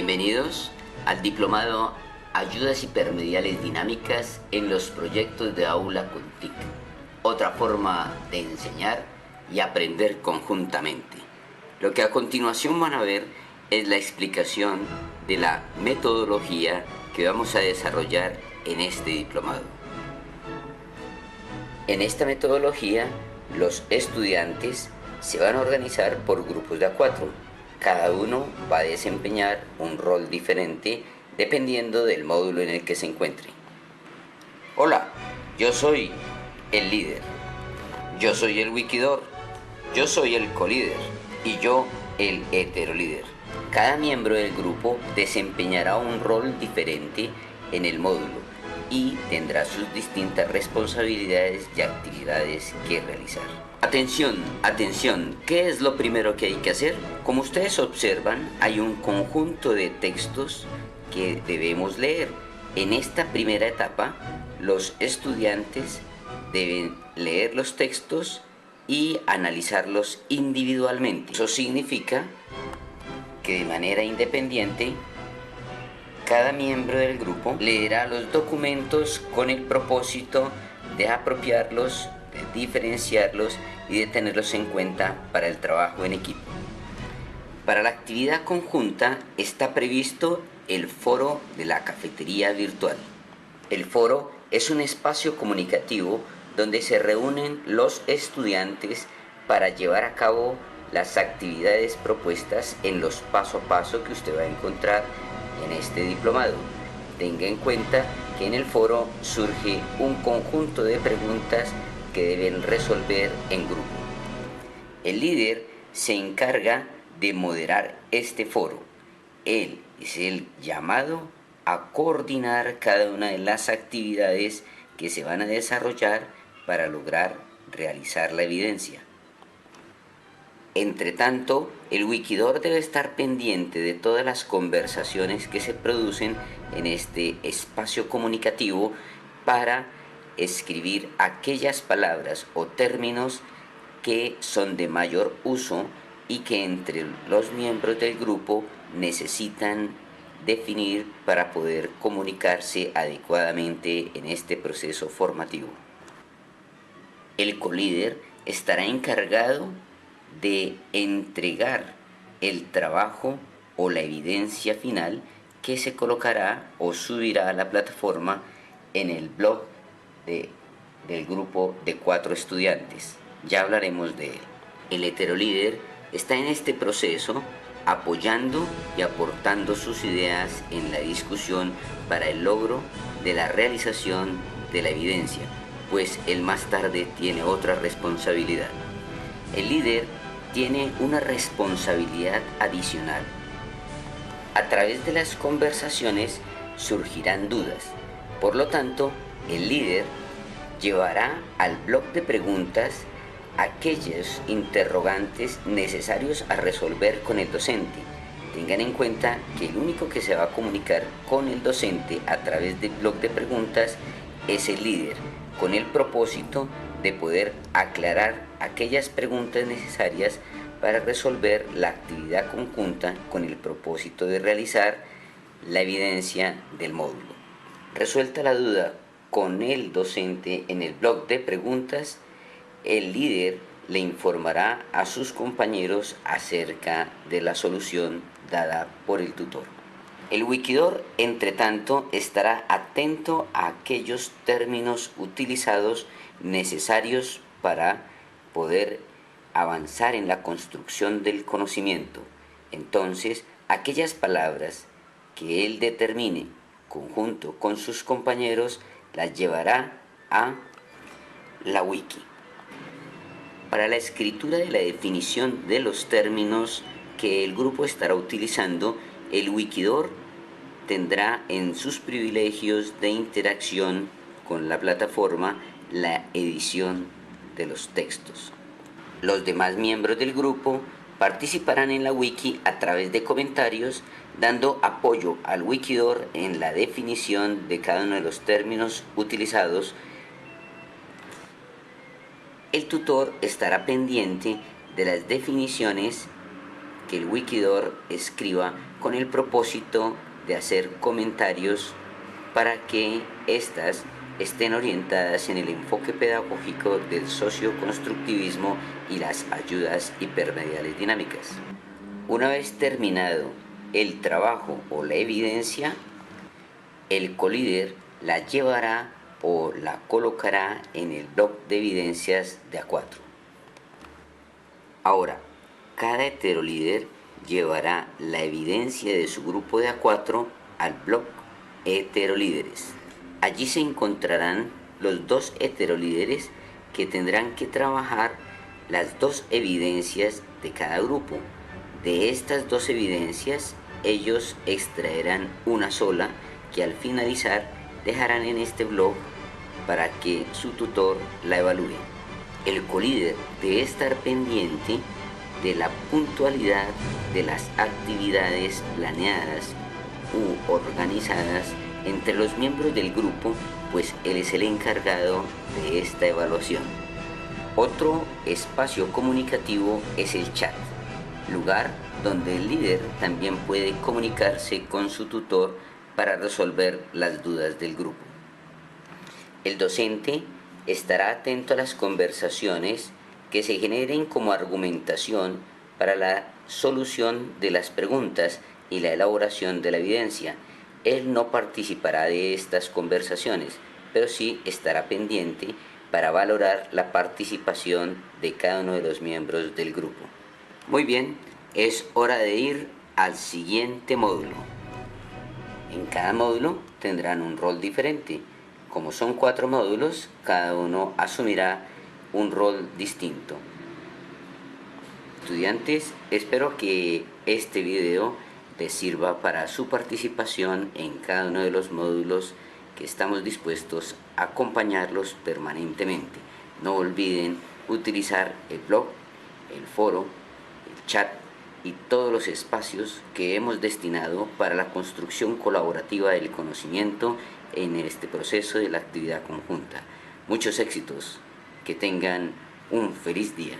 Bienvenidos al diplomado Ayudas Hipermediales Dinámicas en los proyectos de aula con TIC. Otra forma de enseñar y aprender conjuntamente. Lo que a continuación van a ver es la explicación de la metodología que vamos a desarrollar en este diplomado. En esta metodología, los estudiantes se van a organizar por grupos de A4. Cada uno va a desempeñar un rol diferente dependiendo del módulo en el que se encuentre. Hola, yo soy el líder. Yo soy el wikidor. Yo soy el colíder. Y yo el heterolíder. Cada miembro del grupo desempeñará un rol diferente en el módulo y tendrá sus distintas responsabilidades y actividades que realizar. Atención, atención, ¿qué es lo primero que hay que hacer? Como ustedes observan, hay un conjunto de textos que debemos leer. En esta primera etapa, los estudiantes deben leer los textos y analizarlos individualmente. Eso significa que de manera independiente, cada miembro del grupo leerá los documentos con el propósito de apropiarlos, de diferenciarlos y de tenerlos en cuenta para el trabajo en equipo. Para la actividad conjunta está previsto el foro de la cafetería virtual. El foro es un espacio comunicativo donde se reúnen los estudiantes para llevar a cabo las actividades propuestas en los paso a paso que usted va a encontrar en este diplomado. Tenga en cuenta que en el foro surge un conjunto de preguntas que deben resolver en grupo. El líder se encarga de moderar este foro. Él es el llamado a coordinar cada una de las actividades que se van a desarrollar para lograr realizar la evidencia. Entre tanto, el wikidor debe estar pendiente de todas las conversaciones que se producen en este espacio comunicativo para escribir aquellas palabras o términos que son de mayor uso y que entre los miembros del grupo necesitan definir para poder comunicarse adecuadamente en este proceso formativo. El colíder estará encargado de entregar el trabajo o la evidencia final que se colocará o subirá a la plataforma en el blog del grupo de 4 estudiantes. Ya hablaremos de él. El heterolíder está en este proceso apoyando y aportando sus ideas en la discusión para el logro de la realización de la evidencia, pues él más tarde tiene otra responsabilidad. El líder tiene una responsabilidad adicional. A través de las conversaciones surgirán dudas. Por lo tanto, el líder llevará al blog de preguntas aquellos interrogantes necesarios a resolver con el docente. Tengan en cuenta que el único que se va a comunicar con el docente a través del blog de preguntas es el líder, con el propósito de poder aclarar aquellas preguntas necesarias para resolver la actividad conjunta con el propósito de realizar la evidencia del módulo. Resuelta la duda con el docente en el blog de preguntas, el líder le informará a sus compañeros acerca de la solución dada por el tutor. El wikidor, entre tanto, estará atento a aquellos términos utilizados necesarios para poder avanzar en la construcción del conocimiento. Entonces, aquellas palabras que él determine conjunto con sus compañeros las llevará a la wiki. Para la escritura de la definición de los términos que el grupo estará utilizando, el wikidor tendrá en sus privilegios de interacción con la plataforma la edición de los textos. Los demás miembros del grupo participarán en la wiki a través de comentarios, dando apoyo al wikidor en la definición de cada uno de los términos utilizados. El tutor estará pendiente de las definiciones que el Wikidor escriba con el propósito de hacer comentarios para que éstas estén orientadas en el enfoque pedagógico del socioconstructivismo y las ayudas hipermediales dinámicas. Una vez terminado el trabajo o la evidencia, el colíder la llevará o la colocará en el bloc de evidencias de A4. Ahora, cada heterolíder llevará la evidencia de su grupo de A4 al bloc heterolíderes. Allí se encontrarán los dos heterolíderes que tendrán que trabajar las dos evidencias de cada grupo. De estas dos evidencias, ellos extraerán una sola que al finalizar dejarán en este blog para que su tutor la evalúe. El colíder debe estar pendiente de la puntualidad de las actividades planeadas u organizadas entre los miembros del grupo, pues él es el encargado de esta evaluación. Otro espacio comunicativo es el chat, lugar donde el líder también puede comunicarse con su tutor para resolver las dudas del grupo. El docente estará atento a las conversaciones que se generen como argumentación para la solución de las preguntas y la elaboración de la evidencia. Él no participará de estas conversaciones, pero sí estará pendiente para valorar la participación de cada uno de los miembros del grupo. Muy bien, es hora de ir al siguiente módulo. En cada módulo tendrán un rol diferente. Como son 4 módulos, cada uno asumirá un rol distinto. Estudiantes, espero que este video les sirva para su participación en cada uno de los módulos que estamos dispuestos a acompañarlos permanentemente. No olviden utilizar el blog, el foro, el chat y todos los espacios que hemos destinado para la construcción colaborativa del conocimiento en este proceso de la actividad conjunta. Muchos éxitos, que tengan un feliz día.